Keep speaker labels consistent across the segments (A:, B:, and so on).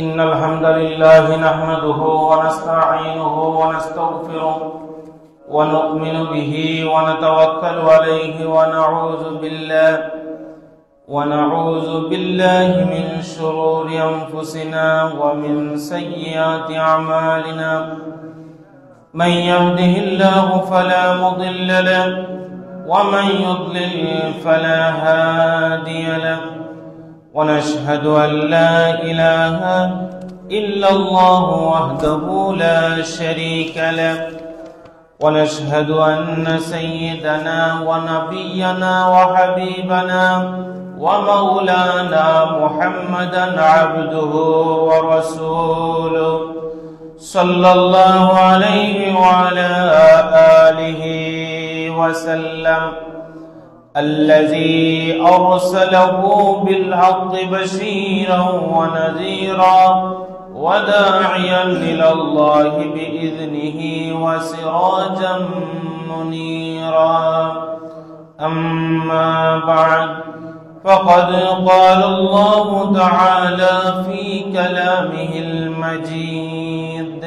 A: إن الحمد لله نحمده ونستعينه ونستغفره ونؤمن به ونتوكل عليه ونعوذ بالله من شرور أنفسنا ومن سيئات أعمالنا. من يهده الله فلا مضل له ومن يضلل فلا هادي له. ونشهد أن لا إله إلا الله وحده لا شريك له. ونشهد أن سيدنا ونبينا وحبيبنا ومولانا محمدا عبده ورسوله صلى الله عليه وعلى آله وسلم، الذي أرسله بالحق بشيرا ونذيرا وداعيا إلى الله بإذنه وسراجا منيرا. أما بعد، فقد قال الله تعالى في كلامه المجيد: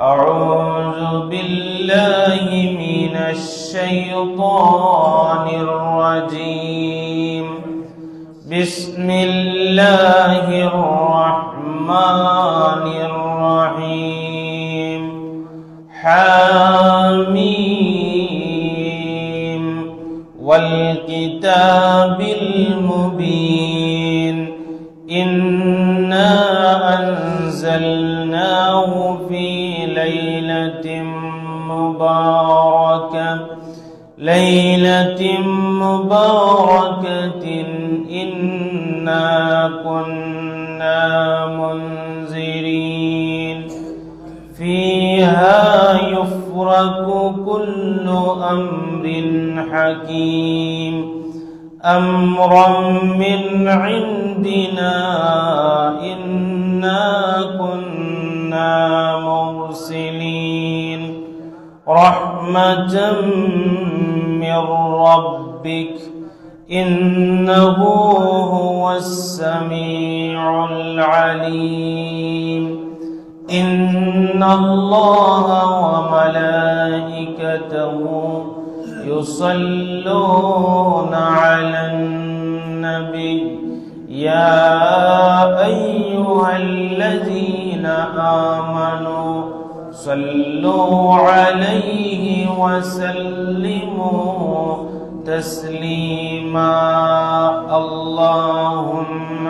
A: أعوذ بالله من الشيطان الرجيم. بسم الله الرحمن الرحيم. حميم والكتاب المبين. إنا أنزلناه في ليلة مباركة إنا كنا منذرين. فيها يفرق كل أمر حكيم، أمرا من عندنا إنا كنا مرسلين. رحمة من ربك إنه هو السميع العليم. إن الله وملائكته يصلون على النبي. يا أيها الذين آمنوا صلوا عليه وسلموا تسليما. اللهم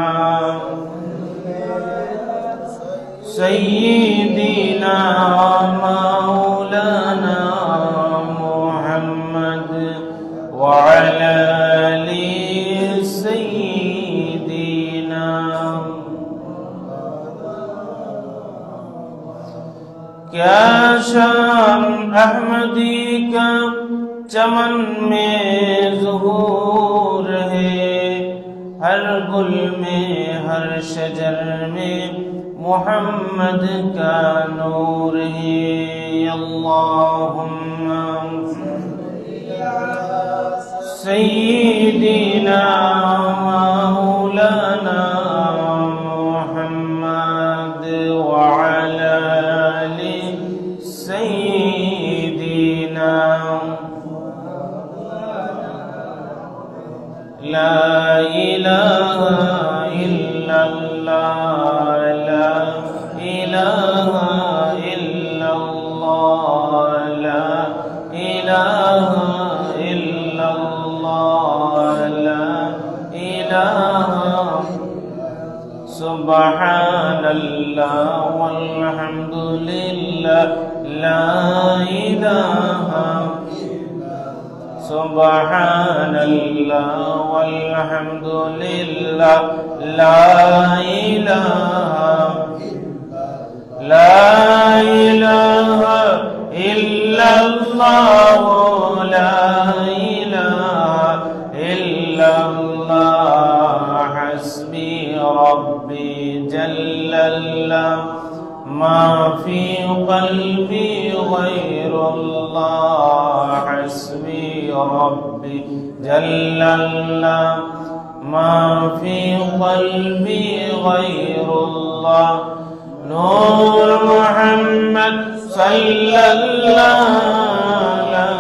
A: سيدنا مولانا محمد وعلى آل سيدنا. क्या शान अहमदी का चमन में ज़ुहूर है, हर गुल में हर शजर में मुहम्मद का नूर है। अल्लाहुम्मा सय्यिदना मौलाना मुहम्मद वअला आलि सय्यिदना। ला इलाहा इल्लल्लाह, ला इलाहा इल्लल्लाह, ला इलाहा इल्लल्लाह, ला इलाहा। सुब्हानल्लाह वल्हम्दुलिल्लाह, ला इलाहा। सुब्हानल्लाह वल्हम्दुलिल्लाह, ला इलाहा। ला इलाहा इल्लल्लाह, ला इलाहा इल्लल्लाह। हस्बी रब्बी जल्लल्लाह, मा फी क़ल्बी गैरुल्लाह। हस्बी रब्बी जल्लल्लाह, ما في قلبي غير الله نور محمد صلى الله لا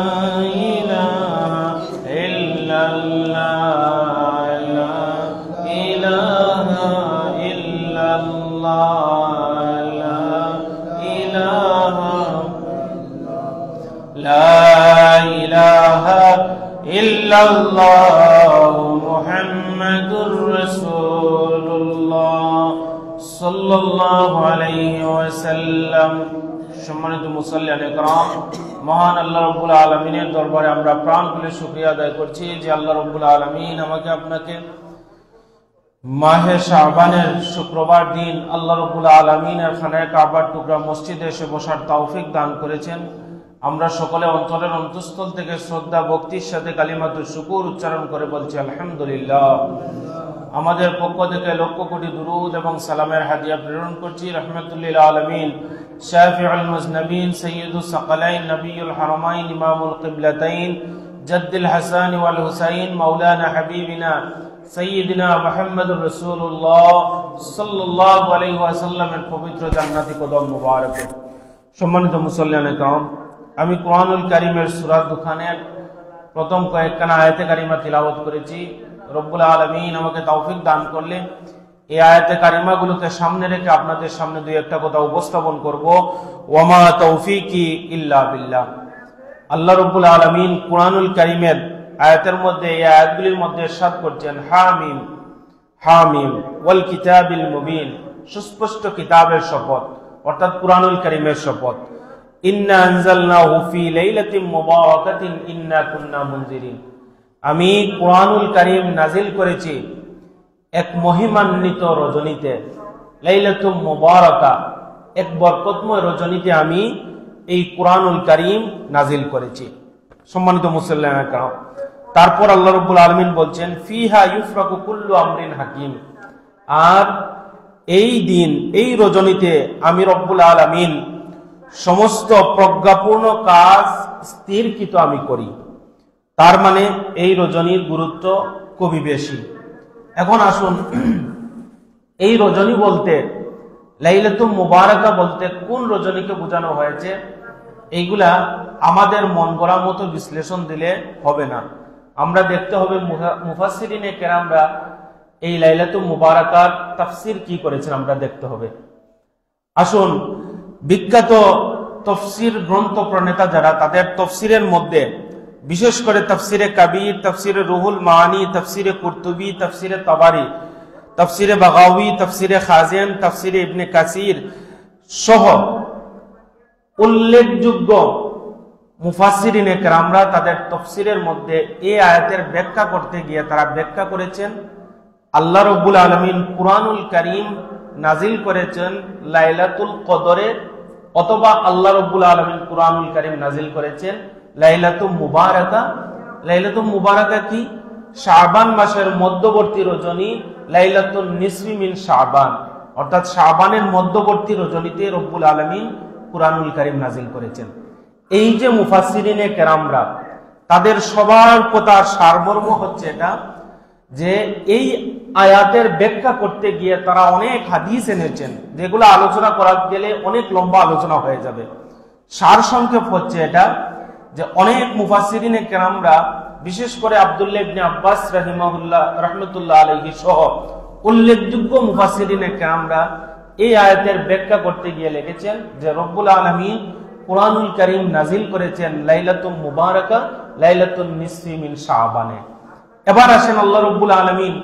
A: إله إلا الله لا إله إلا الله لا إله إلا الله محمد رسول الله صلى الله عليه وسلم। সম্মানিত মুসল্লিয়ানে کرام, মহান আল্লাহ রাব্বুল আলামিনের দরবারে আমরা প্রাণ খুলে শুকরিয়া আদায় করছি যে আল্লাহ রাব্বুল আলামিন আমাকে আপনাকে মাহে শাবানের শুক্রবার দিন আল্লাহ রাব্বুল আলামিনের খানায়ে কাবার টুকরা মসজিদে এসে বসার তৌফিক দান করেছেন। আমরা সকলে অন্তরের অন্তঃস্থল থেকে শ্রদ্ধা ভক্তির সাথে কালিমাতুশ শুকর উচ্চারণ করে বলছি আলহামদুলিল্লাহ। আমাদের পক্ষ থেকে লক্ষ কোটি দুরূদ এবং সালামের হাদিয়া প্রেরণ করছি রাহমাতুল লিল আলামিন শাফিউল মুজনবিন সাইয়্যিদুস সাকালাইন নবিয়ুল হারামাইন ইমামুল কিবলাতাইন জাদ্দুল হাসান ওয়াল হুসাইন মাওলানা হাবিবিনা সাইয়্যিদিনা মুহাম্মদুর রাসূলুল্লাহ সাল্লাল্লাহু আলাইহি ওয়াসাল্লামের পবিত্র জান্নাতি কদম মুবারকে। সম্মানিত মুসল্লিয়ানে کرام, আমি কোরআনুল কারীমের সূরা দুখানের প্রথম কয়েকখানা আয়াতে কারিমা তিলাওয়াত করেছি। রব্বুল আলামিন আমাকে তৌফিক দান করলে এই আয়াতে কারিমাগুলোকে সামনে রেখে আপনাদের সামনে দুই একটা কথা উপস্থাপন করব। ওয়ামা তৌফিকি ইল্লা বিল্লাহ। আল্লাহ রব্বুল আলামিন কোরআনুল কারীমের আয়াতের মধ্যে, এই আয়াতগুলির মধ্যে ইরশাদ করছেন হামিম হামিম ওয়াল কিতাবিল মুবিন, সুস্পষ্ট কিতাবের শপথ অর্থাৎ কোরআনুল কারীমের শপথ। ইন্না আনজালনাহু ফি লাইলাতিন মুবারাকাতিন ইন্না কুন্না মুনজিরিন, আমি কোরআনুল কারীম নাজিল করেছি এক মহিমান্বিত রজনীতে। লাইলাতুম মুবারাকা, এক বরকতময় রজনীতে আমি এই কোরআনুল কারীম নাজিল করেছি। সম্মানিত মুসল্লিয়ানে کرام, তারপর আল্লাহ রাব্বুল আলামিন বলছেন ফিহা ইউফরাকু কুল্লু আমরিন হাকিম, আর এই দিন এই রজনীতে আমি রব্বুল আলামিন সমস্ত প্রজ্ঞাপূর্ণ কাজ স্থিরকৃত আমি করি। তার মানে এই রজনীর গুরুত্ব খুবই বেশি। এখন আসুন, এই রজনী বলতে, লাইলাতুল মুবারাকা বলতে কোন রজনীকে বোঝানো হয়েছে, এইগুলা আমাদের মন গড়া মতো বিশ্লেষণ দিলে হবে না। আমরা দেখতে হবে মুফাসসিরিনে কেরামরা এই লাইলাতুল মুবারাকার তাফসীর কি করেছেন আমরা দেখতে হবে। আসুন, বিখ্যাত তাফসীর গ্রন্থ প্রণেতা যারা, তাদের তাফসীরের মধ্যে বিশেষ করে তাফসীরে কাবীর, তাফসীরে রুহুল মাআনি, তাফসীরে কুরতুবী, তাফসীরে তাবারি, তাফসীরে বাগাওয়ী, তাফসীরে খাজিন, তাফসীরে ইবনে কাসির সহ উল্লেখযোগ্য মুফাসসিরিনে কেরামরা তাদের তাফসীরের মধ্যে এই আয়াতের ব্যাখ্যা করতে গিয়ে তারা ব্যাখ্যা করেছেন আল্লাহ রাব্বুল আলামিন কুরআনুল কারীম নাজিল করেছেন লাইলাতুল কদরে, অথবা আল্লাহ রাব্বুল আলামিন কুরআনুল কারীম নাজিল করেছেন লাইলাতুল মুবারাকা। লাইলাতুল মুবারাকা কি? শাবান মাসের মধ্যবর্তী রজনী, লাইলাতুন নিসফি মিন শাবান, অর্থাৎ শাবানের মধ্যবর্তী রজনীতে রব্বুল আলামিন কুরআনুল কারীম নাজিল করেছেন। এই যে মুফাসসিরিনে কেরামরা, তাদের সবার কথার সারমর্ম হচ্ছে এটা যে এই আয়াতের ব্যাখ্যা করতে গিয়ে তারা অনেক হাদিস এনেছেন, যেগুলো আলোচনা করা গেলে অনেক লম্বা আলোচনা হয়ে যাবে। সার সংক্ষেপ হচ্ছে এটা যে অনেক মুফাসসিরিনে কেরামরা, বিশেষ করে আব্দুল্লাহ ইবনে আব্বাস রাহমাতুল্লাহ আলাইহি সহ উল্লেখযোগ্য মুফাসসিরিনে কেরামরা এই আয়াতের ব্যাখ্যা করতে গিয়ে লিখেছেন যে রব্বুল আলামিন কুরআনুল কারীম নাজিল করেছেন লাইলাতুল মুবারাকা, লাইলাতুন নিসফি মিন শাবানে। এবার আসেন, আল্লাহ রাব্বুল আলামিন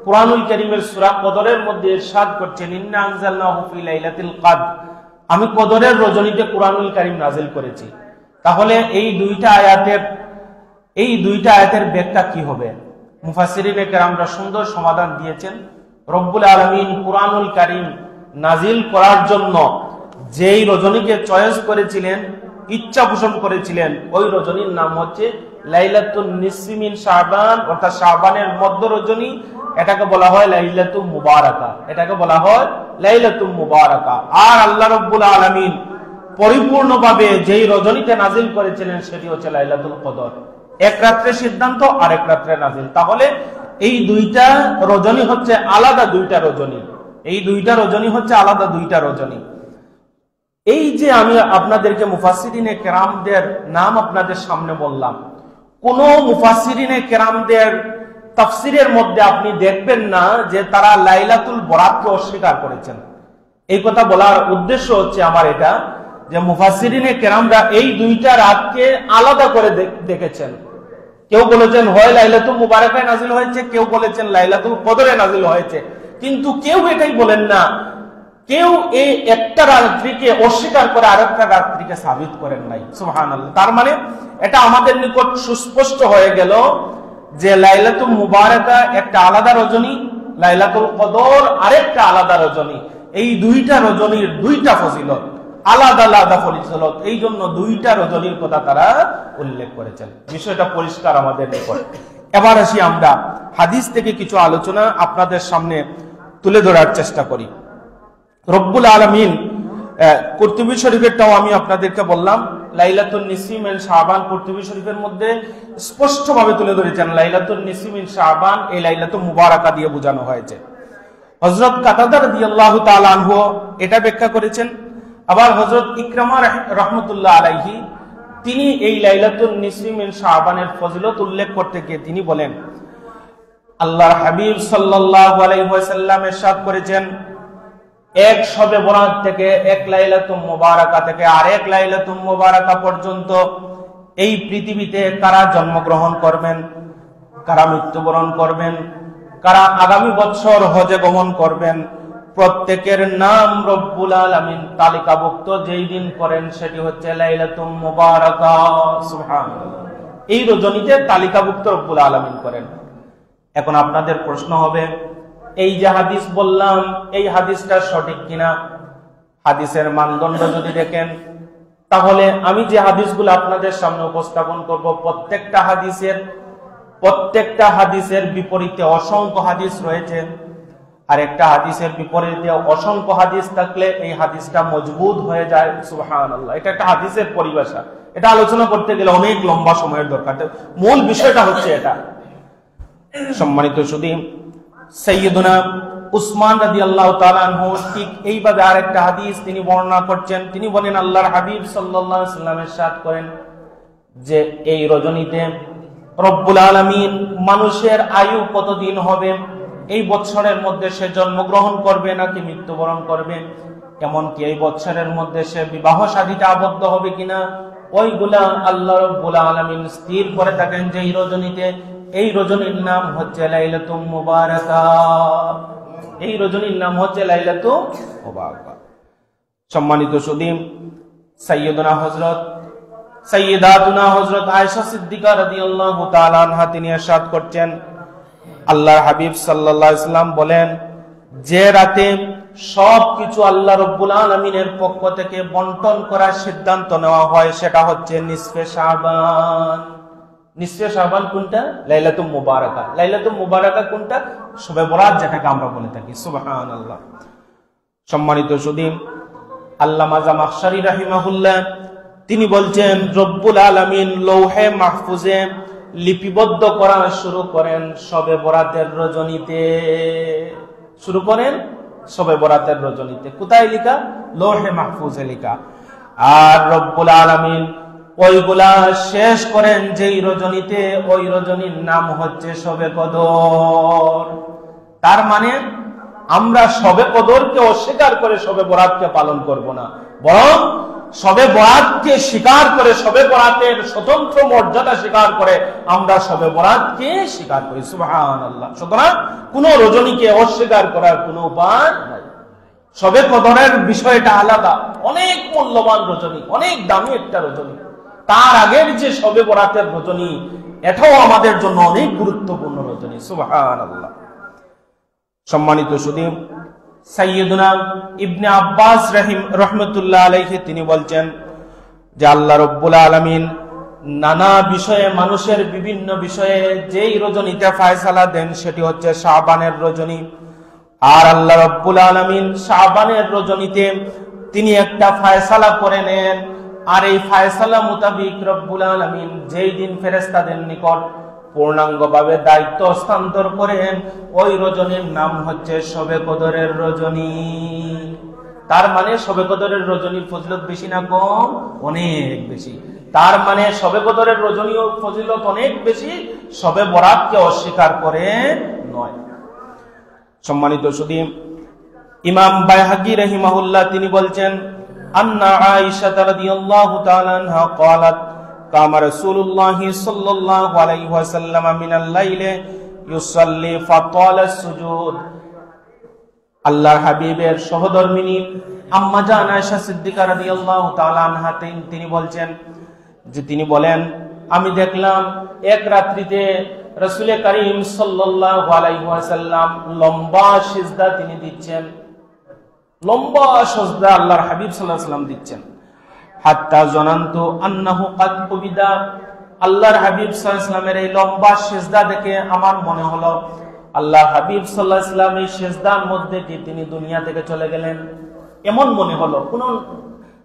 A: কুরআনুল কারীমের সূরা কদরের মধ্যে ইরশাদ করছেন ইন্না আনজালনাহু ফি লাইলাতিল কদর, আমি কদরের রজনীতে কুরআনুল কারীম নাজিল করেছি। তাহলে এই দুইটা আয়াতের ব্যাখ্যা কি হবে? মুফাসসিরিনে কেরামরা সুন্দর সমাধান দিয়েছেন। রব্বুল আলামিন কুরআনুল কারীম নাজিল করার জন্য যেই রজনীকে চয়েস করেছিলেন, ইচ্ছা পোষণ করেছিলেন, ওই রজনীর নাম হচ্ছে লাইলাতুন নিসফি মিন শাবান, অর্থাৎ শাবানের মধ্য রজনী। এটাকে বলা হয় লাইলাতুল মুবারাকা, এটাকে বলা হয় লাইলাতুল মুবারাকা। আর আল্লাহ রাব্বুল আলামিন পরিপূর্ণভাবে যেই রজনীতে নাজিল করেছিলেন সেটি হচ্ছে লাইলাতুল কদর। এক রাত্রে সিদ্ধান্ত, আর এক রাত্রে নাজিল। তাহলে এই দুইটা রজনী হচ্ছে আলাদা দুইটা রজনী, এই দুইটা রজনী হচ্ছে আলাদা দুইটা রজনী। এই যে আমি আপনাদেরকে মুফাসসিরিনে কেরামদের নাম আপনাদের সামনে বললাম, কোন মুফাসসিরিনে কেরামদের তাফসিরের মধ্যে আপনি দেখবেন না যে তারা লাইলাতুল বরাতকে অস্বীকার করেছেন। এই কথা বলার উদ্দেশ্য হচ্ছে আমার এটা, যে মুফাসসিরিনে কেরামরা এই দুইটা রাতকে আলাদা করে দেখেছেন। কেউ বলেছেন হয় লাইলাতুল মুবারাকায় নাজিল হয়েছে, কেউ বলেছেন লাইলাতুল কদরে নাজিল হয়েছে, কিন্তু কেউ এটাই বলেন না, কেউ এই একটা রাত্রিকে অস্বীকার করে আরেকটা রাত্রিকে সাবিত করেন নাই। সুবহানাল্লাহ। তার মানে এটা আমাদের নিকট সুস্পষ্ট হয়ে গেল যে লাইলাতুল মুবারাকা একটা আলাদা রজনী, লাইলাতুল কদর আরেকটা আলাদা রজনী। এই দুইটা রজনীর দুইটা ফজিলত, আলাদা আলাদা ফজিলত, এই জন্য দুইটা রজনীর কথা তারা উল্লেখ করেছেন। বিষয়টা পরিষ্কার আমাদের নিকট। এবার আসি আমরা হাদিস থেকে কিছু আলোচনা আপনাদের সামনে তুলে ধরার চেষ্টা করি। রব্বুল আলামিন কুরতুবী শরীফেরটাও আমি আপনাদেরকে বললাম, লাইলাতুন নিসফি মিন শাবান কুরতুবী শরীফের মধ্যে স্পষ্টভাবে তুলে ধরেছেন লাইলাতুন নিসফি মিন শাবান এই লাইলাতুল মুবারাকা দিয়ে বোঝানো হয়েছে। হযরত কাতাদা রাদিয়াল্লাহু তাআলা আনহু এটা ব্যাখ্যা করেছেন। আবার হযরত ইকরামা রাহমাতুল্লাহ আলাইহি তিনি এই লাইলাতুন নিসফি মিন শাবানের ফজিলত উল্লেখ করতে গিয়ে তিনি বলেন, আল্লাহর হাবিব সাল্লাল্লাহু আলাইহি ওয়াসাল্লাম ইরশাদ করেছেন, এক শবে বরাত থেকে এক লাইলাতুল মুবারাকা থেকে আরেক লাইলাতুল মুবারাকা পর্যন্ত এই পৃথিবীতে কারা জন্মগ্রহণ করবেন, কারা মৃত্যুবরণ করবেন, কারা আগামী বছর হজে গমন করবেন, প্রত্যেকের নাম রব্বুল আলামিন তালিকাভুক্ত যেই দিন করেন সেটি হচ্ছে লাইলাতুল মুবারাকা। সুবহানাল্লাহ। এই রজনীতে তালিকাভুক্ত রব্বুল আলামিন করেন। এখন আপনাদের প্রশ্ন হবে, এই যে হাদিস বললাম এই হাদিসটা সঠিক কিনা? হাদিসের মানদণ্ড যদি দেখেন, তাহলে আমি যে হাদিসগুলো আপনাদের সামনে উপস্থাপন করব প্রত্যেকটা হাদিসের বিপরীতে অসংখ্য হাদিস রয়েছে। আর একটা হাদিসের বিপরীতে অসংখ্য হাদিস থাকলে এই হাদিসটা মজবুত হয়ে যায়। সুবহানাল্লাহ। এটা একটা হাদিসের পরিভাষা, এটা আলোচনা করতে গেলে অনেক লম্বা সময়ের দরকার। মূল বিষয়টা হচ্ছে এটা। সম্মানিত সুধী, সাইয়্যিদুনা উসমান রাদিয়াল্লাহু তাআলা আনহু ঠিক এইভাবে আরেকটা হাদিস তিনি বর্ণনা করছেন। তিনি বলেন, আল্লাহর হাবিব সাল্লাল্লাহু আলাইহি ওয়াসাল্লাম ইরশাদ করেন যে এই রজনীতে রব্বুল আলামিন মানুষের আয়ু কতদিন হবে, এই বছরের মধ্যে সে জন্মগ্রহণ করবে নাকি মৃত্যুবরণ করবে, এমনকি এই বছরের মধ্যে সে বিবাহ শাদীতে আবদ্ধ হবে কিনা, ওইগুলা আল্লাহ রব্বুল আলামিন স্থির করে থাকেন যে এই রজনীতে। এই রজনীর নাম হচ্ছে লাইলাতুল মুবারাকা। এই রজনীর নাম হচ্ছে লাইলাতুল মুবারাকা। সম্মানিত সুধী, সাইয়্যিদাতুনা হযরত আয়েশা সিদ্দিকা রাদিয়াল্লাহু তাআলা আনহা তিনি ইরশাদ করছেন, আল্লাহর হাবিব সাল্লাল্লাহু আলাইহি ওয়াসাল্লাম বলেন, যে রাতে সবকিছু আল্লাহ রব্বুল আলামিনের পক্ষ থেকে বন্টন করার সিদ্ধান্ত নেওয়া হয় সেটা হচ্ছে নিসফে শাবান। নিসফে শাবান কোনটা? লাইলাতুল মুবারাকা। লাইলাতুল মুবারাকা কোনটা? শবে বরাত, যেটাকে আমরা বলে থাকি। সুবহানাল্লাহ। সম্মানিত সুধী, আল্লামা জামাখশারী রাহিমাহুল্লাহ তিনি বলছেন, রব্বুল আলামিন লৌহে মাহফুজে লিপিবদ্ধ করা শুরু করেন শবে বরাতের রজনীতে। শুরু করেন শবে বরাতের রজনীতে। কোথায় লেখা? লৌহে মাহফুজে লেখা। আর রব্বুল আলামিন ওইগুলা শেষ করেন যেই রজনীতে, ওই রজনীর নাম হচ্ছে শবে কদর। তার মানে আমরা শবে কদরকে অস্বীকার করে শবে বরাতকে পালন করব না, বরং শবে বরাতকে স্বীকার করে, শবে বরাতের স্বতন্ত্র মর্যাদা স্বীকার করে আমরা শবে বরাতকে স্বীকার করি। সুবহানাল্লাহ। সুতরাং কোন রজনীকে অস্বীকার করার কোনো উপায় নাই। শবে কদরের বিষয়টা আলাদা, অনেক মূল্যবান রজনী, অনেক দামি একটা রজনী। তার আগের যে শবে বরাতের রজনী, এটাও আমাদের জন্য অনেক গুরুত্বপূর্ণ রজনী। সুবহানাল্লাহ। সম্মানিত সুধী, সাইয়্যিদুনা ইবনে আব্বাস রাহমাতুল্লাহ আলাইহি তিনি বলছেন যে আল্লাহ রব্বুল আলামিন নানা বিষয়ে, মানুষের বিভিন্ন বিষয়ে যেই রজনীতে ফয়সালা দেন সেটি হচ্ছে শাবানের রজনী। আর আল্লাহ রব্বুল আলামিন শাবানের রজনীতে তিনি একটা ফয়সালা করে নেন। আর এই ফয়সালা মোতাবিক রব্বুল আলামিন যেই দিন ফেরেশতাদের নিকট পূর্ণাঙ্গভাবে দায়িত্ব হস্তান্তর করেন, ওই রজনীর নাম হচ্ছে শবে কদরের রজনী। তার মানে শবে কদরের রজনীর ফজিলত বেশি না কম? অনেক বেশি। তার মানে শবে কদরের রজনীর ফজিলত অনেক বেশি, শবে বরাতকে অস্বীকার করে নয়। সম্মানিত সুধী, ইমাম বাইহাকি রাহিমাহুল্লাহ তিনি বলছেন, আন্না আয়েশা রাদিয়াল্লাহু তাআলা আনহা ক্বালাত কামা রাসূলুল্লাহ সাল্লাল্লাহু আলাইহি ওয়াসাল্লাম মিনাল লাইলি ইউসাল্লি ফাতালা সুজুদ। আল্লাহর হাবিবের সহধর্মিনী আম্মা জান আয়েশা সিদ্দিকা রাদিয়াল্লাহু তাআলা আনহা তিনি বলছেন যে তিনি বলেন, আমি দেখলাম এক রাত্রিতে রাসূল করিম সাল্লাল্লাহু আলাইহি ওয়াসাল্লাম লম্বা সিজদা তিনি দিচ্ছেন, লম্বা সিজদা আল্লাহর হাবিব সাল্লাল্লাহু আলাইহি ওয়াসাল্লাম দিচ্ছেন। হাত্তা জানান্তু আন্নাহু কাদ কুবিদা। আল্লাহর হাবিব সাল্লাল্লাহু আলাইহি ওয়াসাল্লামের এই লম্বা সিজদা দেখে আমার মনে হলো আল্লাহর হাবিব সাল্লাল্লাহু আলাইহি ওয়াসাল্লাম এই সিজদার মধ্যে কি তিনি দুনিয়া থেকে চলে গেলেন, এমন মনে হলো। কোনো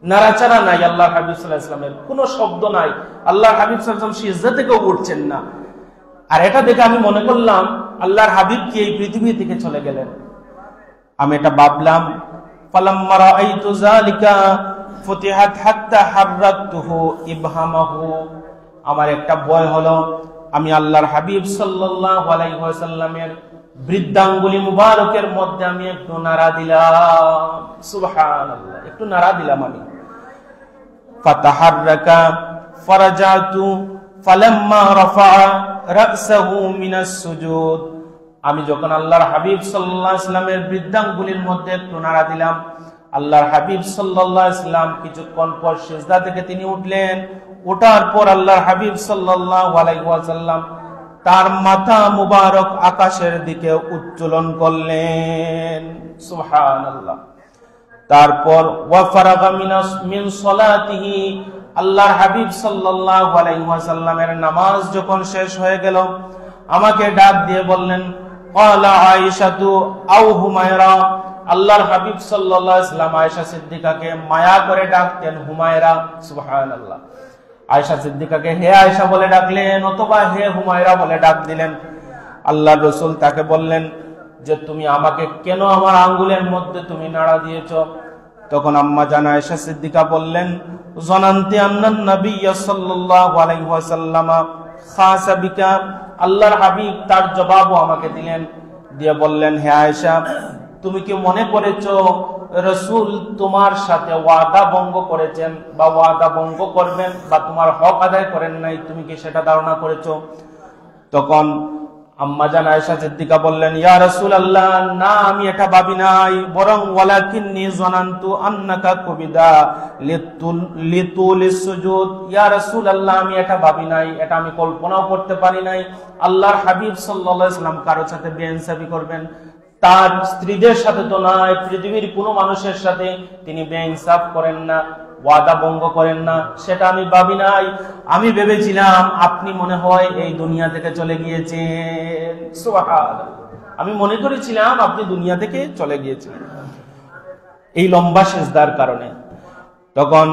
A: নাড়াচাড়া নাই আল্লাহর হাবিব সাল্লাল্লাহু আলাইহি ওয়াসাল্লামের, কোনো শব্দ নাই, আল্লাহর হাবিব সাল্লাল্লাহু আলাইহি ওয়াসাল্লাম সিজদা থেকে উঠছেন না। আর এটা দেখে আমি মনে করলাম আল্লাহর হাবিব কি এই পৃথিবী থেকে চলে গেলেন। আমি এটা ভাবলাম, ফালাম্মা রাআইতু যালিকা ফুতিহাত হাত্তা হাররাতুহু ইবহামাহু। আমার একটা ভয় হলো, আমি আল্লাহর হাবিব সাল্লাল্লাহু আলাইহি ওয়াসাল্লামের বৃদ্ধাঙ্গুলি মুবারকের মধ্যে আমি একটু নাড়া দিলাম, সুবহানাল্লাহ, একটু নাড়া দিলাম আমি। ফাতাহাররাকা ফারাজাতু ফালাম্মা রাফা রাসাহু মিনাস সুজুদ। আমি যখন আল্লাহর হাবিব সাল্লাল্লাহু আলাইহি ওয়াসাল্লামের বৃদ্ধাঙ্গুলির মধ্যে একটু নাড়া দিলাম, আল্লাহর হাবিব সাল্লাল্লাহু আলাইহি ওয়াসাল্লাম কিছুক্ষণ পর সিজদা থেকে তিনি উঠলেন। ওঠার পর আল্লাহর হাবিব সাল্লাল্লাহু আলাইহি ওয়াসাল্লাম তার মাথা মুবারক আকাশের দিকে উত্তোলন করলেন, সুবহানাল্লাহ। তারপর ওয়া ফারাগা মিন সালাতিহি। আল্লাহর হাবিব সাল্লাল্লাহু আলাইহি ওয়াসাল্লামের নামাজ যখন শেষ হয়ে গেল, আমাকে ডাক দিয়ে বললেন, ক্বালা আয়েশাতু আও হুমায়রা। আল্লাহর হাবিব সাল্লাল্লাহু আলাইহি ওয়াসাল্লাম আয়েশা সিদ্দিকাকে মায়া করে ডাকতেন হুমায়রা, সুবহানাল্লাহ। আয়েশা সিদ্দিকাকে হে আয়েশা বলে ডাকলেন অথবা হে হুমায়রা বলে ডাক দিলেন। আল্লাহর রাসূল তাকে বললেন যে তুমি আমাকে কেন আমার আঙ্গুলের মধ্যে তুমি নাড়া দিয়েছো? তখন আম্মা জান আয়েশা সিদ্দিকা বললেন, জানান্তি আন্নান নবী সাল্লাল্লাহু আলাইহি ওয়াসাল্লাম খাসা বিকা। আল্লাহর হাবিব তার জবাবও আমাকে দিলেন, দিয়ে বললেন, হে আয়েশা, তুমি কি মনে করেছো রাসূল তোমার সাথে ওয়াদা ভঙ্গ করেছেন বা ওয়াদা ভঙ্গ করবেন বা তোমার হক আদায় করেন নাই, তুমি কি সেটা ধারণা করেছো? তখন আম্মা জান আয়েশা সিদ্দিকা বললেন, ইয়া রাসূলুল্লাহ, না আমি এটা ভাবি নাই, বরং ওয়ালাকিন্নী জানান্তু আন্নাকা কুবিদা লিতুলিস সুজুদ। ইয়া রাসূলুল্লাহ, আমি এটা ভাবি নাই, এটা আমি কল্পনাও করতে পারি নাই আল্লাহর হাবিব সাল্লাল্লাহু আলাইহি ওয়াসাল্লাম কারোর সাথে বেইনসাফি করবেন। তার স্ত্রীদের সাথে তো নয়, পৃথিবীর কোনো মানুষের সাথে তিনি বেইনসাফ করেন না, ওয়াদা ভঙ্গ করেন না, সেটা আমি ভাবি নাই। আমি ভেবেছিলাম আপনি মনে হয় এই দুনিয়া থেকে চলে গিয়েছেন, সুবহানাল্লাহ। আমি মনে করেছিলাম আপনি দুনিয়া থেকে চলে গিয়েছেন এই লম্বা সিজদার কারণে। তখন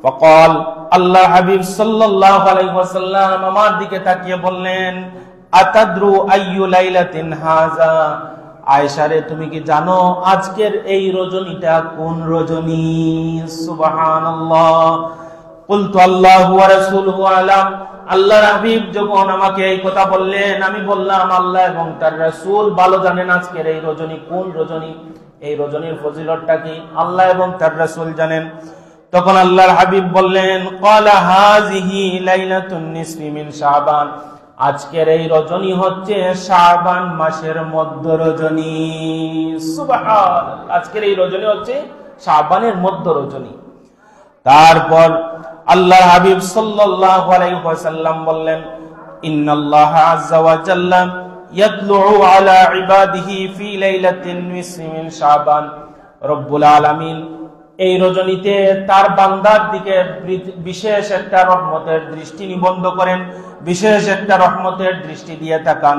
A: ফকাল, আল্লাহর হাবিব সাল্লাল্লাহু আলাইহি ওয়াসাল্লাম আমার দিকে তাকিয়ে বললেন, আতাদরু আইয়ু লাইলাতিন হাযা। আয়েশা রে, তুমি কি জানো আজকের এই রজনীটা কোন রজনী? সুবহানাল্লাহ। কুলতু আল্লাহু ওয়া রাসূলুহু আলাম। আল্লাহর হাবিব যখন আমাকে এই কথা বললেন, আমি বললাম আল্লাহ এবং তার রাসূল ভালো জানেন আজকের এই রজনী কোন রজনী, এই রজনীর ফজিলতটা কি আল্লাহ এবং তার রাসূল জানেন। তখন আল্লাহর হাবিব বললেন, ক্বালা হাযিহি লাইলাতুন নিসফি মিন শাবান। আজকের এই রজনী হচ্ছে শাবান মাসের মধ্য রজনী, সুবহানাল্লাহ। আজকের এই রজনী হচ্ছে শাবানের মধ্য রজনী। তারপর আল্লাহর হাবিব সাল্লাল্লাহু আলাইহি ওয়াসাল্লাম বললেন, ইন্নাল্লাহা আযজা ওয়া জাল্লা ইয়াতলুউ আলা ইবাদিহি ফি লাইলাতিন নিসফি মিন শাবান। রব্বুল আলামিন এই রজনীতে তার বান্দার দিকে বিশেষ একটা রহমতের দৃষ্টি নিবদ্ধ করেন, বিশেষ একটা রহমতের দৃষ্টি দিয়ে তাকান।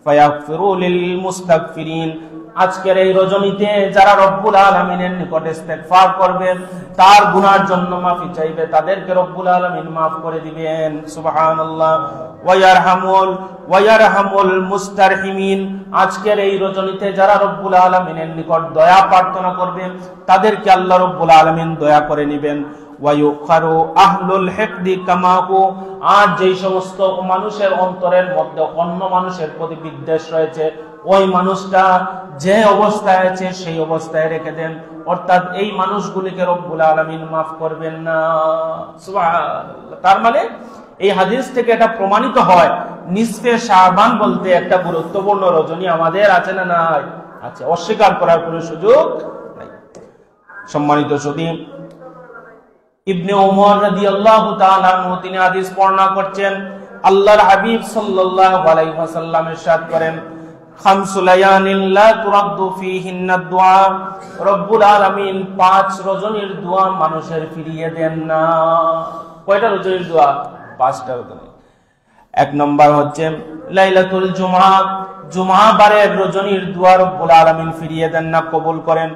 A: ফায়াগফিরু লিল মুস্তাগফিরিন। আজকের এই রজনীতে যারা রব্বুল আলামিনের নিকট ইস্তেগফার করবে, তার গুনার জন্য মাফি চাইবে, তাদেরকে রব্বুল আলামিন মাফ করে দিবেন। সুবহানাল্লাহ। ওয়া ইয়ারহামুল মুস্তারহিমিন, আজকের এই রজনীতে যারা রব্বুল আলামিনের নিকট দয়া প্রার্থনা করবে, তাদেরকে আল্লাহ রব্বুল আলামিন দয়া করে নেবেন। ওয়া ইউখারু আহলুল হিকদি কামাহু, আর যেই সমস্ত মানুষের অন্তরের মধ্যে অন্য মানুষের প্রতি বিদ্বেষ রয়েছে, ওই মানুষটা যে অবস্থায় আছে সেই অবস্থায় রেখে দেন, অর্থাৎ এই মানুষগুলিকে রব্বুল আলামিন মাফ করবেন না। সুবহানাল্লাহ। তার মানে এই হাদিস থেকে এটা প্রমাণিত হয়, নিসফে শাবান বলতে একটা গুরুত্বপূর্ণ রজনী আমাদের আছে না নাই? আছে, অস্বীকার করার কোনো সুযোগ নাই। সম্মানিত সুধী, ইবনে ওমর রাদিয়াল্লাহু তাআলা আনহু তিনি হাদিস বর্ণনা করছেন, আল্লাহর হাবিব সাল্লাল্লাহু আলাইহি ওয়াসাল্লাম ইরশাদ করেন, খামসু লায়ানিন লা তুরাদ্দু ফীহিন্না দুআ, রব্বুল আলামিন 5 রজনীর দোয়া মানুষের ফিরিয়ে দেন না। কয়টা রজনীর দোয়া? 5টা রজনী। এক নম্বর হচ্ছে লাইলাতুল জুমআ, জুমআ বারের রজনীর দোয়া রব্বুল আলামিন ফিরিয়ে দেন না, কবুল করেন।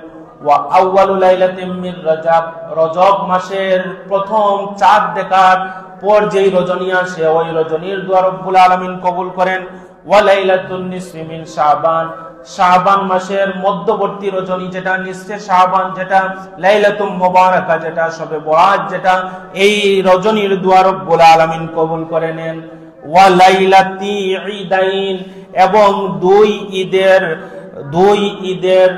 A: ওয়া আউয়ালু লাইলাতিন মিন রজব, রজব মাসের প্রথম চাঁদ দেখার পর যেই রজনী আসে ওই রজনীর দোয়া রব্বুল আলামিন কবুল করেন। ওয়া লাইলাতুন নিসফি মিন শাবান, শাবান মাসের মধ্যবর্তী রজনী যেটা নিসফে শাবান, যেটা লাইলাতুল মুবারাকা, যেটা শবে বরাত, যেটা এই রজনীর দোয়া রব্বুল আলামিন কবুল করে নেন। ওয়া লাইলাতি ঈদাইন, এবং দুই ঈদের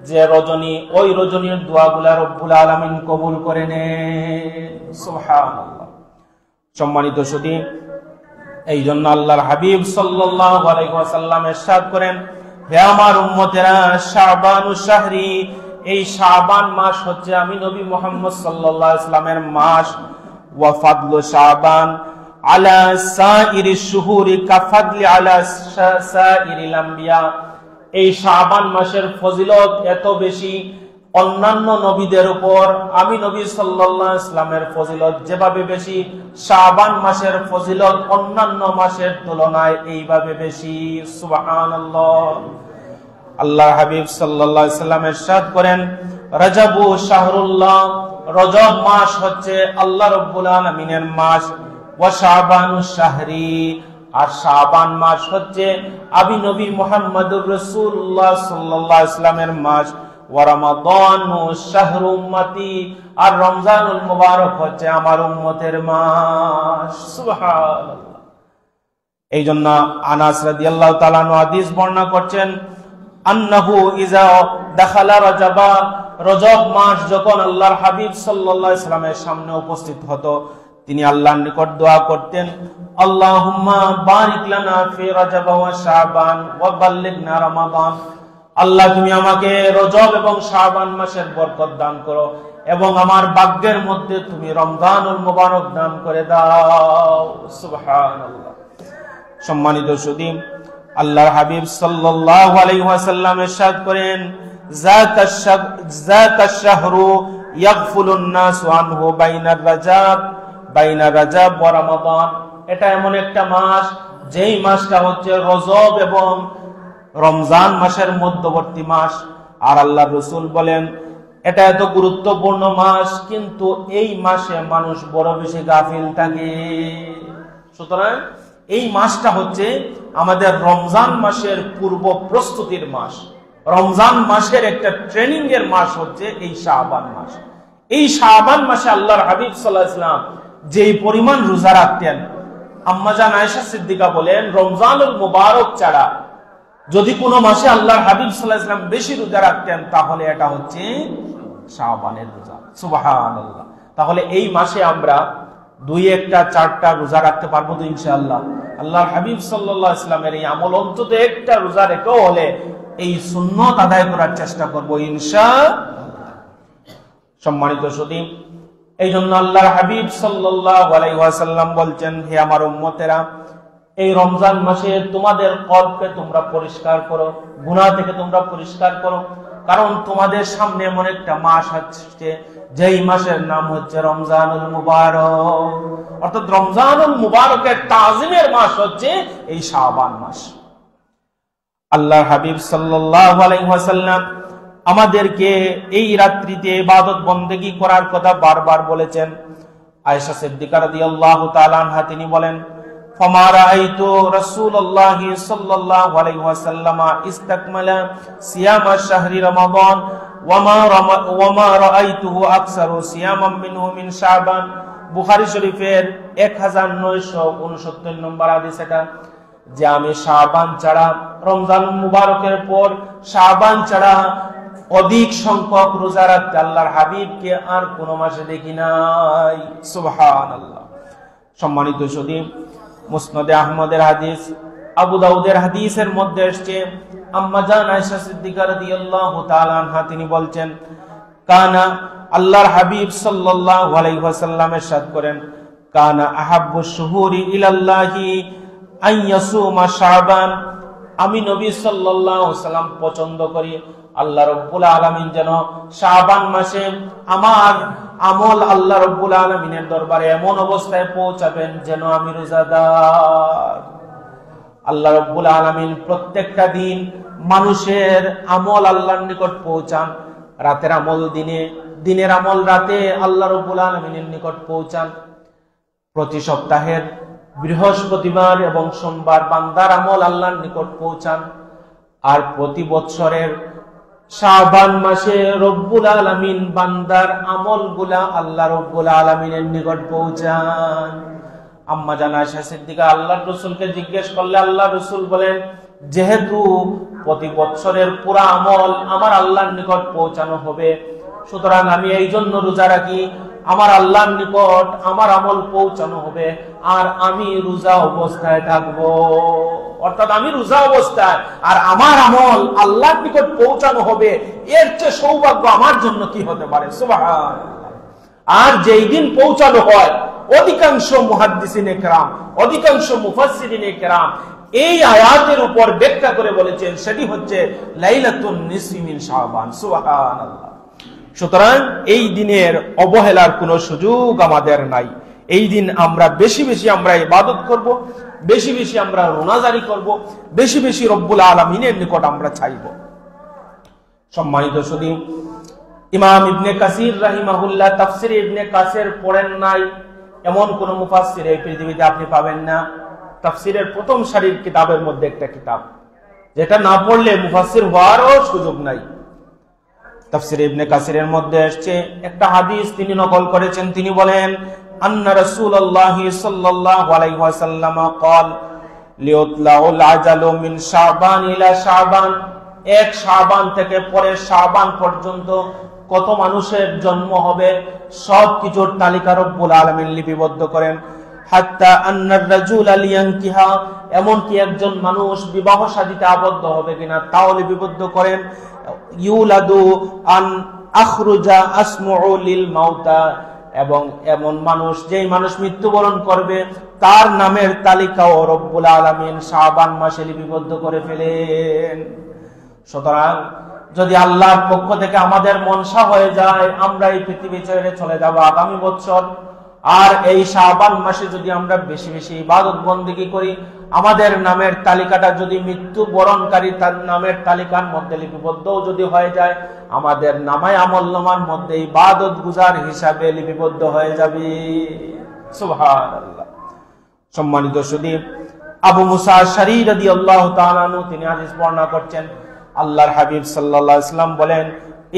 A: যে রজনী, ওই রজনীর দোয়াগুলা রব্বুল আলামিন কবুল করে নেন। সুবহানাল্লাহ। সম্মানিত সুধী, এই জন্য আল্লাহর হাবিব সাল্লাল্লাহু আলাইহি ওয়াসাল্লাম ইরশাদ করেন, হে আমার উম্মতেরা, শাবানুশ শাহরি, এই শাবান মাস হচ্ছে আমি নবী মুহাম্মদ সাল্লাল্লাহু আলাইহি ওয়াসাল্লামের মাস। ওয়া ফাদলু শাবান আলা সাইরিশ শুহুরি কাফাদলি আলা সাইরিল আম্বিয়া, এই শাবান মাসের ফজিলত এত বেশি অন্যান্য নবীদের উপর, আমি নবী সাল্লাল্লাহু আলাইহি ওয়াসাল্লামের ফজিলত যেভাবে বেশি, শাবান মাসের ফজিলত অন্যান্য মাসের তুলনায় এইভাবে বেশি। সুবহানাল্লাহ। আল্লাহর হাবিব সাল্লাল্লাহু আলাইহি ওয়াসাল্লাম ইরশাদ করেন, রজবু শাহরুল্লাহ, রজব মাস হচ্ছে আল্লাহ রাব্বুল আলামিনের মাস। ওয়া শাবানুশ শাহরি, আর শাবান মাস হচ্ছে আমি নবী মুহাম্মদুর রাসূলুল্লাহ সাল্লাল্লাহু আলাইহি ওয়াসাল্লামের মাস। ওয়া রমাদানু শাহরু উম্মতি, আর রমজানুল মুবারক হচ্ছে আমার উম্মতের মাস। সুবহানাল্লাহ। এই জন্য আনাস রাদিয়াল্লাহু তাআলা আনহু হাদিস বর্ণনা করছেন, আন্নাহু ইজা দাখালা রজবা, রজব মাস যখন আল্লাহর হাবিব সাল্লাল্লাহু আলাইহি ওয়াসাল্লামের সামনে উপস্থিত হতো, তিনি আল্লাহর নিকট দোয়া করতেন, আল্লাহুম্মা বারিক লানা ফি রজব ওয়া শাবান ওয়া বাল্লিগনা রমাদান, আল্লাহ তুমি আমাকে রজব এবং শাবান মাসের বরকত দান করো এবং আমার ভাগ্যের মধ্যে তুমি রমজানুল মুবারক দান করে দাও। সুবহানাল্লাহ। সম্মানিত সুধী, আল্লাহর হাবিব সাল্লাল্লাহু আলাইহি ওয়াসাল্লাম ইরশাদ করেন, যাকাশ শাহরু ইয়াগফুলুন নাসু আনহু বাইনা রাজাব ওয়া রমাদান, এটা এমন একটা মাস যেই মাসটা হচ্ছে রজব এবং রমজান মাসের মধ্যবর্তী মাস। আর আল্লাহর রাসূল বলেন, এটা এত গুরুত্বপূর্ণ মাস, কিন্তু এই মাসে মানুষ বড় বেশি গাফিল থাকে। সুতরাং এই মাসটা হচ্ছে আমাদের রমজান মাসের পূর্ব প্রস্তুতির মাস। রমজান মাসের একটা ট্রেনিং এর মাস হচ্ছে এই শাবান মাস। এই শাবান মাসে আল্লাহর হাবিব সাল্লাল্লাহু আলাইহি ওয়াসাল্লাম যেই পরিমাণ রোজা রাখতেন, আম্মা জান আয়েশা সিদ্দিকা বলেন, রমজানুল মুবারক ছাড়া যদি কোনো মাসে আল্লাহর হাবিব সাল্লাল্লাহু আলাইহি ওয়াসাল্লাম বেশি রোজা রাখতেন, তাহলে এটা হচ্ছে শাবানের রোজা। সুবহানাল্লাহ। তাহলে এই মাসে আমরা 2-1-4টা রোজা রাখতে পারবো তো ইনশাআল্লাহ? আল্লাহর হাবিব সাল্লাল্লাহু আলাইহি ওয়াসাল্লামের এই আমল অন্তত একটা রোজা রেখেও হলে এই সুন্নাত আদায় করার চেষ্টা করব ইনশাআল্লাহ। সম্মানিত সুধী, এই জন্য আল্লাহর হাবিব সাল্লাল্লাহু আলাইহি ওয়াসাল্লাম বলছেন, হে আমার উম্মতেরা, এই রমজান মাসে তোমাদের কলবকে তোমরা পরিষ্কার করো, গুনাহ থেকে তোমরা পরিষ্কার করো, কারণ তোমাদের সামনে এমন একটা মাস আসছে যেই মাসের নাম হচ্ছে রমজানুল মুবারক। অর্থাৎ রমজানুল মুবারকের তাজিমের মাস হচ্ছে এই শাবান মাস। আল্লাহর হাবিব সাল্লাল্লাহু আলাইহি ওয়াসাল্লাম আমাদেরকে এই রাত্রিতে ইবাদত বন্দেগী করার কথা বারবার বলেছেন। আয়েশা সিদ্দিকা রাদিয়াল্লাহু তাআলা আনহা তিনি বলেন, ফামা রাআইতু রাসূলুল্লাহি সাল্লাল্লাহু আলাইহি ওয়াসাল্লাম ইসতাকমালা সিয়ামা শাহরি রমাদান ওয়ামা রাআইতুহু আকসারু সিয়ামান মিনহু মিন শাবান। বুখারী শরীফের 1969 নম্বর হাদিস এটা, যে আমি শাবান ছাড়া, রমজান মুবারকের পর শাবান ছাড়া অধিক সংখ্যক রোজা রাখতে আল্লাহর হাবিবকে আর কোন মাসে দেখি নাই। সুবহানাল্লাহ। সম্মানিত সুধী, মুসনাদে আহমদের হাদিস, আবু দাউদের হাদিসের মধ্যে এসেছে, আম্মা জান আয়েশা সিদ্দিকা রাদিয়াল্লাহু তাআলা আনহা তিনি বলছেন, কানা, আল্লাহর হাবিব সাল্লাল্লাহু আলাইহি ওয়াসাল্লাম ইরশাদ করেন, কানা আহাব্বুশ শুহুরি ইলাল্লাহি আন ইয়াসুমা শাবান। আমি নবী সাল্লাল্লাহু আলাইহি ওয়াসাল্লাম পছন্দ করি আল্লাহ রাব্বুল আলামিন যেন শাবান মাসে আমার আমল আল্লাহ রাব্বুল আলামিনের দরবারে এমন অবস্থায় পৌঁছাবেন যেন আমি রোজাদার। আল্লাহ রাব্বুল আলামিন প্রত্যেকটা দিন মানুষের আমল আল্লাহর নিকট পৌঁছান, রাতের আমল দিনে, দিনের আমল রাতে আল্লাহ রাব্বুল আলামিনের নিকট পৌঁছান। প্রতি সপ্তাহের বৃহস্পতিবার এবং সোমবার বান্দার আমল আল্লাহর নিকট পৌঁছান, আর প্রতি বৎসরের শাবান মাসে রব্বুল আলামিন বান্দার আমলগুলা আল্লাহ রব্বুল আলামিনের নিকট পৌঁছান। আম্মা জান আয়েশা সিদ্দিকা আল্লাহর রাসূলকে জিজ্ঞেস করলে আল্লাহর রাসূল বলেন, যেহেতু প্রতি বৎসরের পুরা আমল আমার আল্লাহর নিকট পৌঁছানো হবে, সুতরাং আমি এই জন্য রোজা রাখি, আমার আল্লাহর নিকট আমার আমল পৌঁছানো হবে আর আমি রোজা অবস্থায় থাকবো। অর্থাৎ আমি রোজা অবস্থায় আর আমার আমল আল্লাহর নিকট পৌঁছানো হবে, এর চেয়ে সৌভাগ্য আমার জন্য কি হতে পারে? সুবহানাল্লাহ। আর যেই দিন পৌঁছানো হয়, অধিকাংশ মুহাদ্দিসিনে কেরাম, অধিকাংশ মুফাসসিরিনে কেরাম এই আয়াতের উপর ব্যাখ্যা করে বলেছেন, সেটি হচ্ছে লাইলাতুন নিসফি মিন শাবান। সুবহানাল্লাহ। সুতরাং এই দিনের অবহেলার কোনো সুযোগ আমাদের নাই। এই দিন আমরা বেশি বেশি আমরা ইবাদত করব, বেশি বেশি আমরা রোনাজারি করব, বেশি বেশি রব্বুল আলামিনের নিকট আমরা চাইব। সম্মানিত সুধী, ইমাম ইবনে কাসির রাহিমাহুল্লাহ তাফসিরে ইবনে কাসির পড়েন নাই এমন কোন মুফাসসির এই পৃথিবীতে আপনি পাবেন না। তাফসিরের প্রথম সারির কিতাবের মধ্যে একটা কিতাব, যেটা না পড়লে মুফাসসির হওয়ারও সুযোগ নাই। তাফসিরে ইবনে কাসিরের মধ্যে আসছে একটা হাদিস তিনি নকল করেছেন, তিনি বলেন, আন্না রাসূলুল্লাহ সাল্লাল্লাহু আলাইহি ওয়াসাল্লাম قال লিউতলাউল আজালু মিন শাবান ইলা শাবান। এক শাবান থেকে পরের শাবান পর্যন্ত কত মানুষের জন্ম হবে সবকিছুর তালিকা রব্বুল আলামিন লিপিবদ্ধ করেন। হাত্তা আন্নার রাজুলা লিয়ানকিহা, এমনকি একজন মানুষ বিবাহ শাদীতে আবদ্ধ হবে কিনা তাও লিপিবদ্ধ করেন। ইউলাদু আন আখরুজা আসমউ লিল মাউতা, এবং এমন মানুষ, যেই মানুষ মৃত্যুবরণ করবে তার নামের তালিকাও রব্বুল আলামিন শাবান মাসে লিপিবদ্ধ করে ফেলেন। সুতরাং যদি আল্লাহর পক্ষ থেকে আমাদের মনসা হয়ে যায় আমরা এই পৃথিবী ছেড়ে চলে যাব আগামী বছর, আর এই শাবান মাসে যদি আমরা বেশি বেশি ইবাদত বন্দেগী করি, আমাদের নামের তালিকাটা যদি মৃত্যুবরণকারী তার নামের তালিকার মধ্যে লিপিবদ্ধ যদি হয়ে যায়, আমাদের নামায়ে আমলনামার মধ্যে ইবাদত গুজার হিসাবে লিপিবদ্ধ হয়ে যাবে। সুবহানাল্লাহ। সম্মানিত সুধী, আবু মুসা আশআরী রাদিয়াল্লাহু তাআলা আনহু তিনি হাদিস বর্ণনা করছেন, আল্লাহর হাবিব সাল্লাল্লাহু আলাইহি ওয়াসাল্লাম বলেন,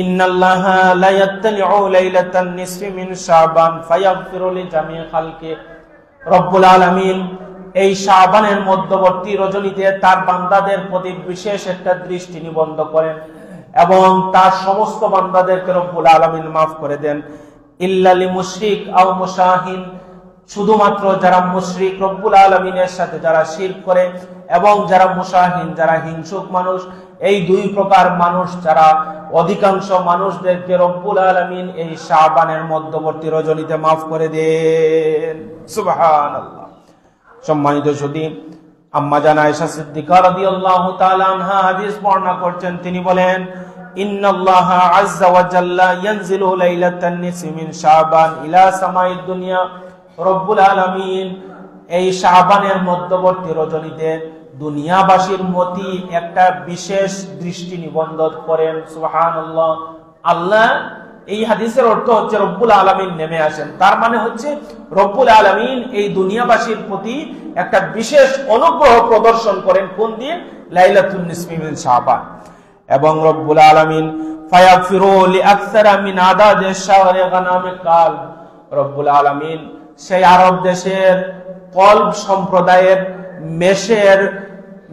A: ইন্নাল্লাহা লা ইয়াত্তালিউ লাইলাতান নিসফি মিন শাবান ফায়াগফিরু লিজামি খালকি। রব্বুল আলামিন এই শাবানের মধ্যবর্তী রজনীতে তার বান্দাদের প্রতি বিশেষ একটা দৃষ্টি নিবদ্ধ করেন এবং তার সমস্ত বান্দাদেরকে রব্বুল আলামিন মাফ করে দেন। ইল্লা লিমুশরিক আও মুশাহিন, শুধুমাত্র যারা মুশরিক, রব্বুল আলামিনের সাথে যারা শিরক করে, এবং যারা মুশাহিন, যারা হিংসুক মানুষ, এই দুই প্রকার মানুষ যারা, অধিকাংশ মানুষদেরকে রব্বুল আলামিন এই শাবানের মধ্যবর্তী রজনীতে মাফ করে দেন। সুবহানাল্লাহ। সম্মানিত সুধী, আম্মা জান আয়েশা সিদ্দিকা রাদিয়াল্লাহু তাআলা আনহা হাদিস বর্ণনা করছেন, তিনি বলেন, ইন্নাল্লাহা আযজা ওয়া জাল্লা ইয়ানজিলু লাইলাতান নিসফি মিন শাবান ইলা সামাইদ দুনিয়া। রব্বুল আলামিন এই শাবানের মধ্যবর্তী রজনীতে দুনিয়াবাসীর প্রতি একটা বিশেষ দৃষ্টি নিবন্ধন করেন। সুবহানাল্লাহ। আল্লাহ, এই হাদিসের অর্থ হচ্ছে রব্বুল আলামিন নেমে আসেন, তার মানে হচ্ছে রব্বুল আলামিন এই দুনিয়াবাসীর প্রতি একটা বিশেষ অনুগ্রহ প্রদর্শন করেন। কোন দিন? লাইলাতুন নিসফি মিন শাবান। এবং রব্বুল আলামিন ফায়াগফিরু লিআকসারা মিন আদাদি শাহরি গানামি কালব, রব্বুল আলামিন সেই আরব দেশের কলব সম্প্রদায়ের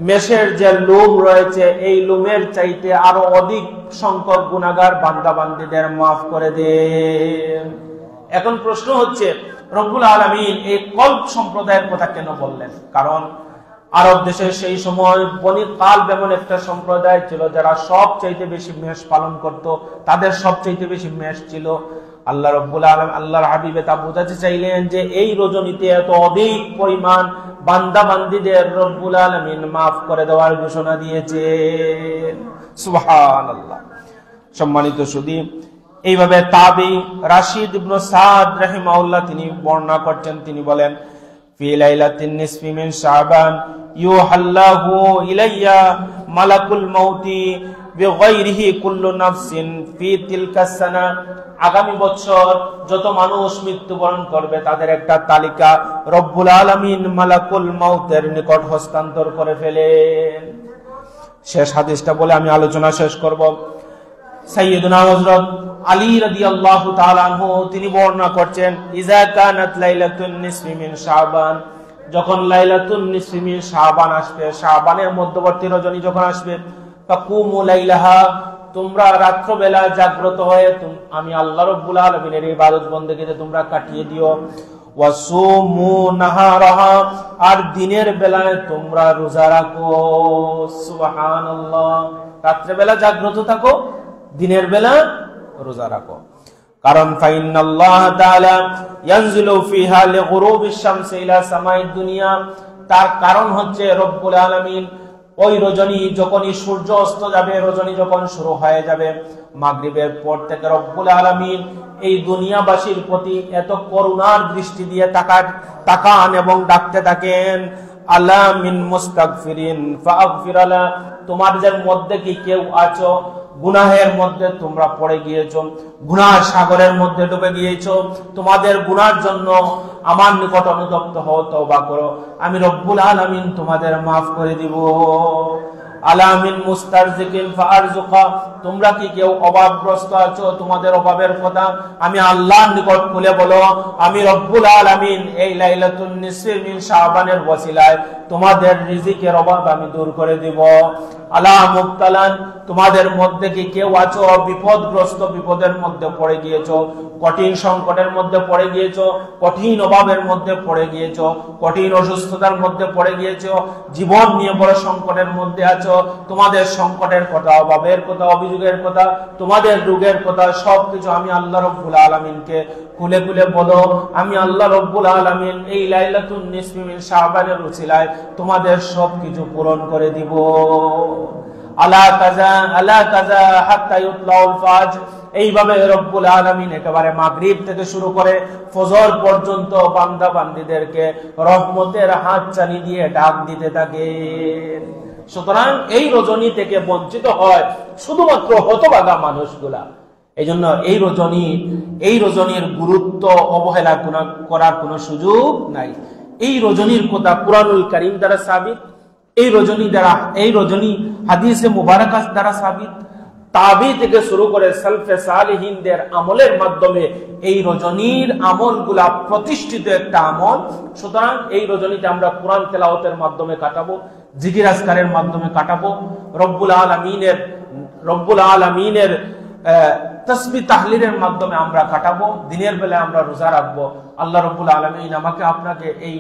A: মেষের যে লোম রয়েছে, এই লোমের চাইতে আরো অধিক সংখ্যক গুনাহগার বান্দা বান্দীদের মাফ করে দেন। এখন প্রশ্ন হচ্ছে, রব্বুল আলামিন এই কলব সম্প্রদায়ের কথা কেন বললেন? কারণ আরব দেশে সেই সময় বনি কালব এমন একটা সম্প্রদায় ছিল যারা সবচাইতে বেশি মেষ পালন করত, তাদের সবচাইতে বেশি মেষ ছিল। আল্লাহ রব্বুল আলামিন, আল্লাহর হাবিবে তা বোঝাতে চাইলেন যে এই রজনীতে এত অধিক পরিমাণ বান্দা বান্দীদের রব্বুল আলামিন মাফ করে দেওয়ার ঘোষণা দিয়েছেন। সুবহানাল্লাহ। সম্মানিত সুধী, এইভাবে তাবি রাশিদ ইবনে সাদ রাহিমাহুল্লাহ তিনি বর্ণনা করছেন, তিনি বলেন, ফি লাইলাতিন নিসফি মিন শাবান ইউহাল্লাহু ইলাইয়া মালাকুল মাউতি বিগাইরিহি কুল্লু নাফসিন ফি তিলকা সানা। আগামী বছর যত মানুষ মৃত্যুবরণ করবে তাদের একটা তালিকা রব্বুল আলামিন মালাকুল মাউতের নিকট হস্তান্তর করে ফেলেন। শেষ হাদিসটা বলে আমি আলোচনা শেষ করব। সাইয়্যিদুনা হযরত আলী রাদিয়াল্লাহু তাআলা আনহু তিনি বর্ণনা করছেন, ইজা কানাত লাইলাতুন নিসফি মিন শাবান, যখন লাইলাতুন নিসফি মিন শাবান আসবে, শাবানের মধ্যবর্তী রজনী যখন আসবে, ফাকুমু লাইলাহা, তোমরা রাত্রবেলা জাগ্রত হয়ে আমি আল্লাহ রাব্বুল আলামিনের ইবাদত বন্দেগীতে তোমরা কাটিয়ে দিও। ওয়াসুমু নাহারাহা, আর দিনের বেলায় তোমরা রোজা রাখো। সুবহানাল্লাহ। রাত্রেবেলা জাগ্রত থাকো, দিনের বেলা রোজা রাখো। কারণ ফাইনাল্লাহ তাআলা ইয়ানজিলু ফিহা লিগুরুবিশ শামসি ইলা সামাইদ দুনিয়া, তার কারণ হচ্ছে রব্বুল আলামিন ওই রজনী যখনই সূর্য অস্ত যাবে, রজনী যখন শুরু হয়ে যাবে, মাগরিবের পর থেকে রব্বুল আলামিন এই দুনিয়াবাসীর প্রতি এত করুণার দৃষ্টি দিয়ে তাকান এবং ডাকতে থাকেন, আলা মিন মুস্তাগফিরিন ফাগফিরালা, তোমাদের মধ্যে কি কেউ আছো গুনাহের মধ্যে তোমরা পড়ে গিয়েছো, গুনাহ সাগরের মধ্যে ডুবে গিয়েছো, তোমাদের গুনার জন্য আমার নিকট অনুতপ্ত হও, তওবা করো, আমি রব্বুল আলামিন তোমাদের মাফ করে দিব। আলা মিন মুস্তারজিকিন ফারজুকা, তোমরা কি কেউ অভাবগ্রস্ত আছো, তোমাদের অভাবের কথা আমি আল্লাহর নিকট খুলে বলো, আমি রব্বুল আলামিন এই লাইলাতুন নিসফি মিন শাবানের ওসিলায় তোমাদের রিজিকের অভাব আমি দূর করে দিব। আলা মুবতালান, তোমাদের মধ্যে কি কেউ আছো বিপদগ্রস্ত, বিপদের মধ্যে পড়ে গিয়েছো, কঠিন সংকটের মধ্যে পড়ে গিয়েছো, কঠিন অভাবের মধ্যে পড়ে গিয়েছো, কঠিন অসুস্থতার মধ্যে পড়ে গিয়েছো, জীবন নিয়ে বড় সংকটের মধ্যে আছো, তোমাদের সংকটের কথা, অভাবের কথা, অভিযোগের কথা, তোমাদের রোগের কথা সবকিছু আমি আল্লাহ রব্বুল আলামিনকে খুলে খুলে বলো, আমি আল্লাহ রব্বুল আলামিন এই লাইলাতুন নিসফি মিন শাবানের উসিলায় তোমাদের সবকিছু পূরণ করে দিব। আলা কাযা হাত্তা ইউতলাউল ফাজর, এইভাবে রব্বুল আলামিন একেবারে মাগরিব থেকে শুরু করে ফজর পর্যন্ত বান্দা বান্দীদেরকে রহমতের হাত চানি দিয়ে ডাক দিতে থাকেন। সুতরাং এই রজনী থেকে বঞ্চিত হয় শুধুমাত্র হতভাগা মানুষগুলা। এই জন্য এই রজনীর গুরুত্ব অবহেলা করার কোনো সুযোগ নাই। এই রজনীর কথা কুরআনুল কারীম দ্বারা সাবিত, এই রজনী হাদিসে মুবারাকা দ্বারা সাবিত, তাবি থেকে শুরু করে সালফে সালিহিনদের আমলের মাধ্যমে এই রজনীর আমলগুলা প্রতিষ্ঠিত একটা আমল। সুতরাং এই রজনীতে আমরা কোরআন তেলাওয়াতের মাধ্যমে কাটাবো, জিকির আজকারের মাধ্যমে কাটাবো, রব্বুল আলামিনের তাসবিহ তাহলিলের মাধ্যমে আমরা কাটাবো, দিনের বেলায় আমরা রোজা রাখবো। আল্লাহ রব্বুল আলামিন আমাকে আপনাকে এই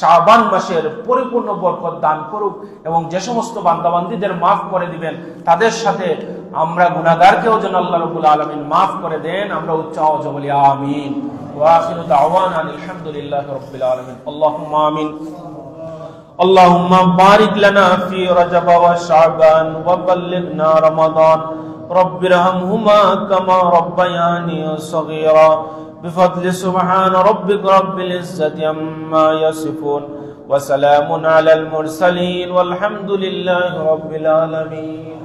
A: শাবান মাসের পরিপূর্ণ বরকত দান করুক এবং যে সমস্ত বান্দাবান্দীদের মাফ করে দিবেন তাদের সাথে আমরা গুনাহগারকেও যেন আল্লাহ রব্বুল আলামিন মাফ করে দেন। আমরা উচ্চ আওয়াজে বলি আমিন। ওয়া আখিরু দাওয়ানা আলহামদুলিল্লাহি রাব্বিল আলামিন। আল্লাহুম্মা আমিন। আল্লাহুম্মা বারিক লানা ফি রজব ওয়া শাবান ওয়া বাল্লিগনা রমাদান। رب ارحمهما كما ربياني صغيرا بفضل سبحان ربك رب العزة عما يصفون ওয়া সালামুন আলাল মুরসালিন ওয়ালহামদুলিল্লাহি রাব্বিল আলামিন।